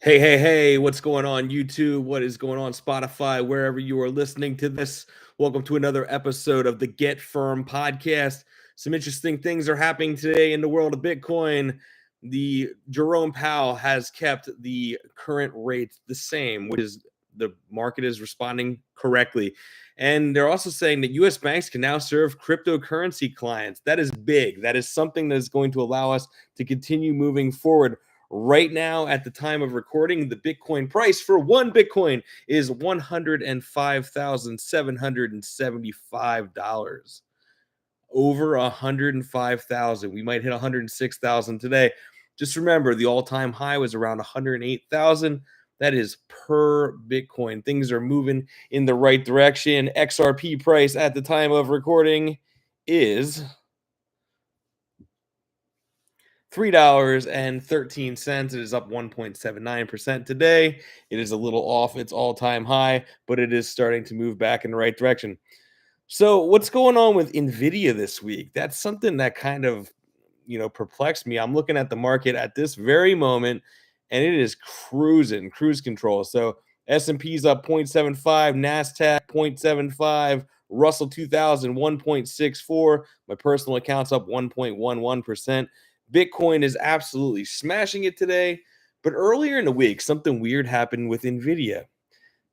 Hey, hey, hey, what's going on, YouTube? What is going on, Spotify? Wherever you are listening to this, welcome to another episode of the Get Firm podcast. Some interesting things are happening today in the world of Bitcoin. The Jerome Powell has kept the current rate the same, which is the market is responding correctly. And they're also saying that US banks can now serve cryptocurrency clients. That is big. That is something that is going to allow us to continue moving forward. Right now, at the time of recording, the Bitcoin price for one Bitcoin is $105,775. Over 105,000. We might hit 106,000 today. Just remember, the all-time high was around 108,000. That is per Bitcoin. Things are moving in the right direction. XRP price at the time of recording is $3.13. It is up 1.79% today. It is a little off its all-time high, but it is starting to move back in the right direction. So, what's going on with Nvidia this week? That's something that kind of, perplexed me. I'm looking at the market at this very moment, and it is cruise control. So, S&P's up 0.75, Nasdaq 0.75, Russell 2000 1.64. My personal account's up 1.11%. Bitcoin is absolutely smashing it today. But earlier in the week, something weird happened with Nvidia.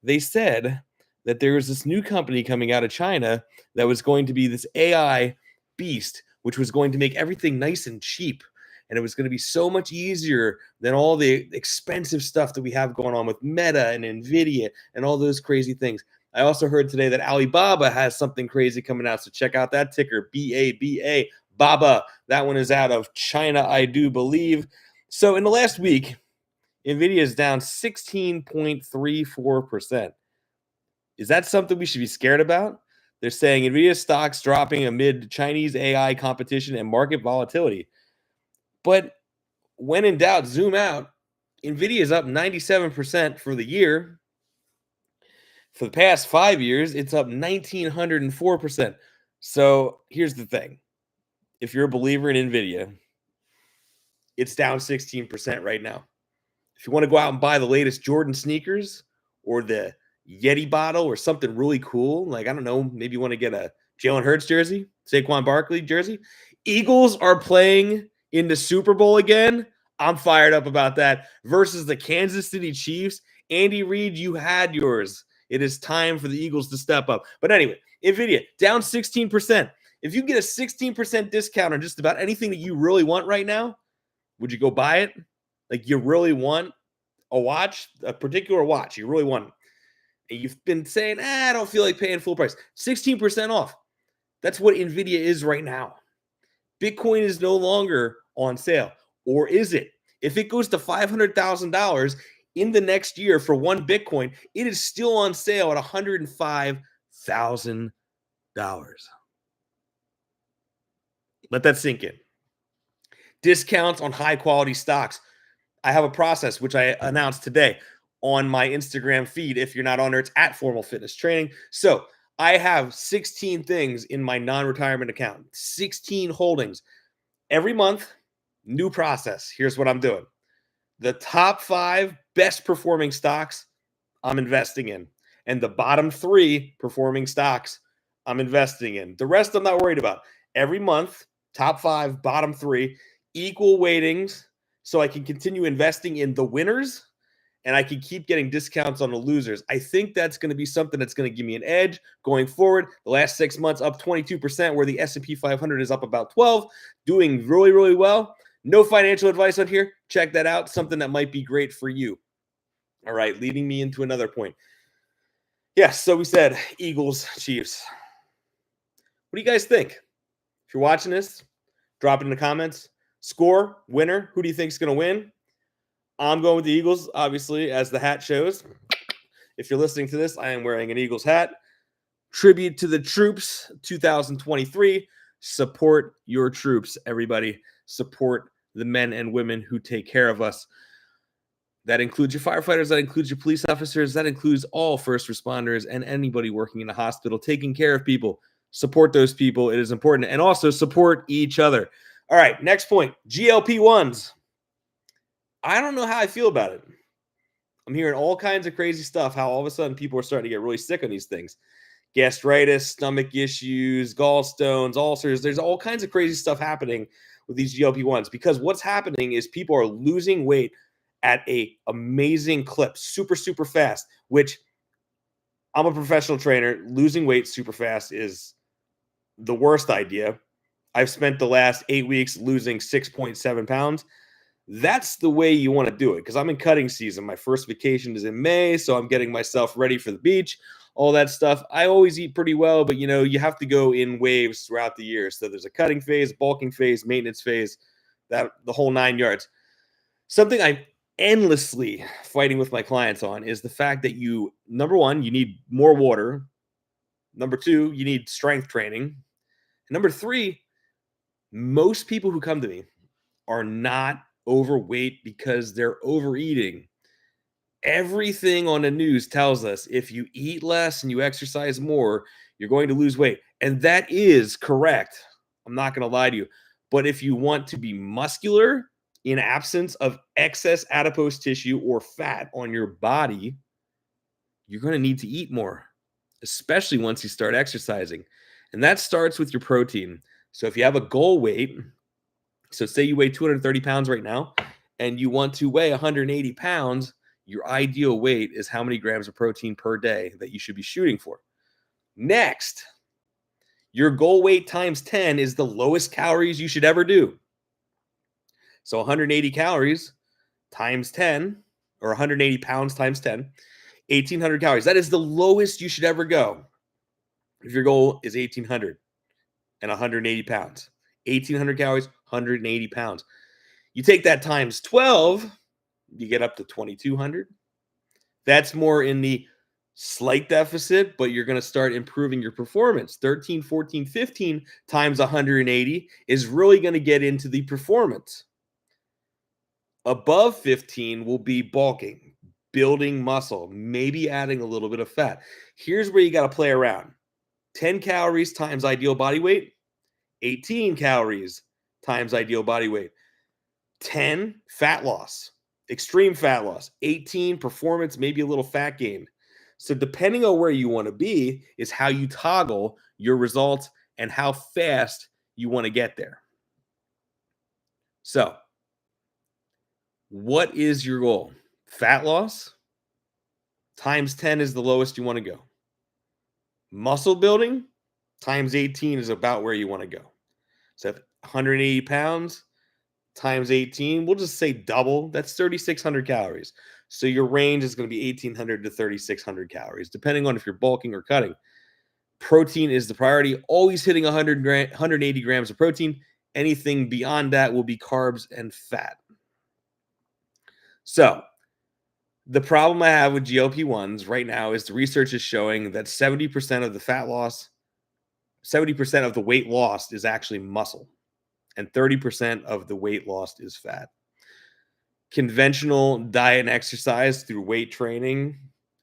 They said that there was this new company coming out of China that was going to be this AI beast, which was going to make everything nice and cheap. And it was going to be so much easier than all the expensive stuff that we have going on with Meta and Nvidia and all those crazy things. I also heard today that Alibaba has something crazy coming out. So check out that ticker, BABA, Baba. That one is out of China, I do believe. So in the last week, Nvidia is down 16.34%. Is that something we should be scared about? They're saying Nvidia stocks dropping amid Chinese AI competition and market volatility. But when in doubt, zoom out. Nvidia is up 97% for the year. For the past 5 years, it's up 1,904%. So here's the thing. If you're a believer in Nvidia, it's down 16% right now. If you want to go out and buy the latest Jordan sneakers or the Yeti bottle or something really cool, like, I don't know, maybe you want to get a Jalen Hurts jersey, Saquon Barkley jersey. Eagles are playing in the Super Bowl again. I'm fired up about that versus the Kansas City Chiefs. Andy Reid, you had yours. It is time for the Eagles to step up. But anyway, Nvidia down 16%. If you get a 16% discount on just about anything that you really want right now, would you go buy it? Like, you really want a watch, a particular watch, you really want it. And you've been saying, I don't feel like paying full price. 16% off. That's what Nvidia is right now. Bitcoin is no longer on sale. Or is it? If it goes to $500,000 in the next year for one Bitcoin, it is still on sale at $105,000. Let that sink in. Discounts on high quality stocks. I have a process which I announced today on my Instagram feed. If you're not on there, it's at Formal Fitness Training. So I have 16 things in my non-retirement account, 16 holdings. Every month, new process. Here's what I'm doing. The top 5 best performing stocks I'm investing in. And the bottom 3 performing stocks I'm investing in. The rest I'm not worried about. Every month, top 5, bottom 3, equal weightings, so I can continue investing in the winners and I can keep getting discounts on the losers. I think that's going to be something that's going to give me an edge going forward. The last 6 months up 22%, where the S&P 500 is up about 12, doing really, really well. No financial advice on here. Check that out. Something that might be great for you. All right, leading me into another point. Yes, so we said Eagles, Chiefs. What do you guys think? If you're watching this, drop it in the comments. Score, winner, who do you think is going to win? I'm going with the Eagles, obviously, as the hat shows. If you're listening to this, I am wearing an Eagles hat. Tribute to the troops 2023. Support your troops, everybody. Support the men and women who take care of us. That includes your firefighters. That includes your police officers. That includes all first responders and anybody working in a hospital, taking care of people. Support those people. It is important. And also support each other. All right, next point. GLP-1s. I don't know how I feel about it. I'm hearing all kinds of crazy stuff, how all of a sudden people are starting to get really sick on these things. Gastritis, stomach issues, gallstones, ulcers. There's all kinds of crazy stuff happening with these GLP-1s because what's happening is people are losing weight at a amazing clip, super, super fast, which I'm a professional trainer. Losing weight super fast is the worst idea. I've spent the last 8 weeks losing 6.7 pounds. That's the way you want to do it because I'm in cutting season. My first vacation is in May, so I'm getting myself ready for the beach, all that stuff. I always eat pretty well, but you have to go in waves throughout the year. So there's a cutting phase, bulking phase, maintenance phase, that the whole 9 yards. Something I'm endlessly fighting with my clients on is the fact that number one, you need more water. Number two, you need strength training. And number three, most people who come to me are not overweight because they're overeating. Everything on the news tells us if you eat less and you exercise more, you're going to lose weight. And that is correct. I'm not going to lie to you. But if you want to be muscular in absence of excess adipose tissue or fat on your body, you're going to need to eat more, especially once you start exercising. And that starts with your protein. So if you have a goal weight, so say you weigh 230 pounds right now, and you want to weigh 180 pounds, your ideal weight is how many grams of protein per day that you should be shooting for. Next, your goal weight times 10 is the lowest calories you should ever do. So 180 calories times 10, or 180 pounds times 10, 1,800 calories. That is the lowest you should ever go if your goal is 1,800 and 180 pounds. 1,800 calories, 180 pounds. You take that times 12, you get up to 2,200. That's more in the slight deficit, but you're going to start improving your performance. 13, 14, 15 times 180 is really going to get into the performance. Above 15 will be bulking, building muscle, maybe adding a little bit of fat. Here's where you got to play around. 10 calories times ideal body weight, 18 calories times ideal body weight. 10, fat loss, extreme fat loss. 18, performance, maybe a little fat gain. So depending on where you want to be is how you toggle your results and how fast you want to get there. So what is your goal? Fat loss times 10 is the lowest you want to go. Muscle building times 18 is about where you want to go. So 180 pounds times 18, we'll just say double. That's 3,600 calories. So your range is going to be 1,800 to 3,600 calories, depending on if you're bulking or cutting. Protein is the priority. Always hitting 180 grams of protein. Anything beyond that will be carbs and fat. So the problem I have with GLP-1s right now is the research is showing that 70% of the fat loss, 70% of the weight lost is actually muscle, and 30% of the weight lost is fat. Conventional diet and exercise through weight training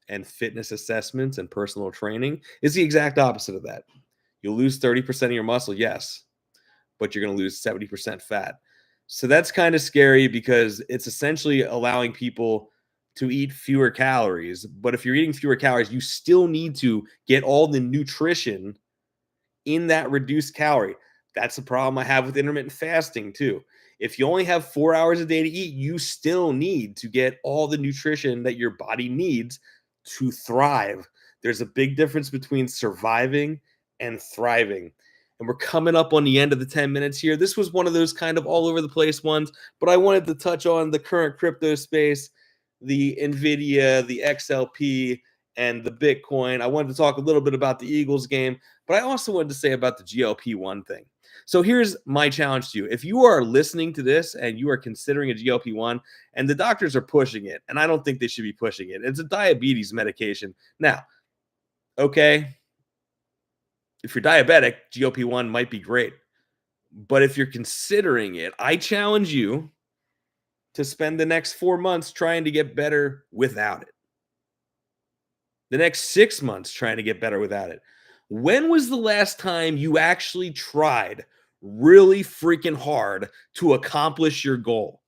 and fitness assessments and personal training is the exact opposite of that. You'll lose 30% of your muscle, yes, but you're going to lose 70% fat. So that's kind of scary because it's essentially allowing people to eat fewer calories. But if you're eating fewer calories, you still need to get all the nutrition in that reduced calorie. That's the problem I have with intermittent fasting too. If you only have 4 hours a day to eat, you still need to get all the nutrition that your body needs to thrive. There's a big difference between surviving and thriving. And we're coming up on the end of the 10 minutes here. This was one of those kind of all over the place ones, but I wanted to touch on the current crypto space, the Nvidia, the XRP, and the Bitcoin. I wanted to talk a little bit about the Eagles game, but I also wanted to say about the GLP-1 thing. So here's my challenge to you. If you are listening to this and you are considering a GLP-1 and the doctors are pushing it, and I don't think they should be pushing it, it's a diabetes medication. Now, okay, if you're diabetic, GLP-1 might be great. But if you're considering it, I challenge you to spend the next 4 months trying to get better without it. The next 6 months trying to get better without it. When was the last time you actually tried really freaking hard to accomplish your goal?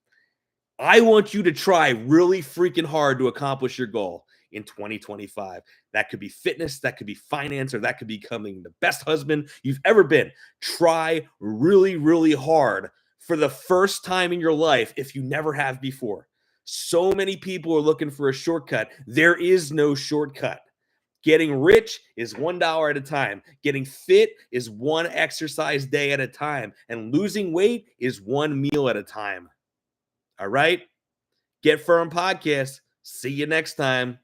I want you to try really freaking hard to accomplish your goal in 2025. That could be fitness, that could be finance, or that could be becoming the best husband you've ever been. Try really, really hard for the first time in your life if you never have before. So many people are looking for a shortcut. There is no shortcut. Getting rich is $1 at a time. Getting fit is one exercise day at a time. And losing weight is one meal at a time. All right? Get Firm Podcast. See you next time.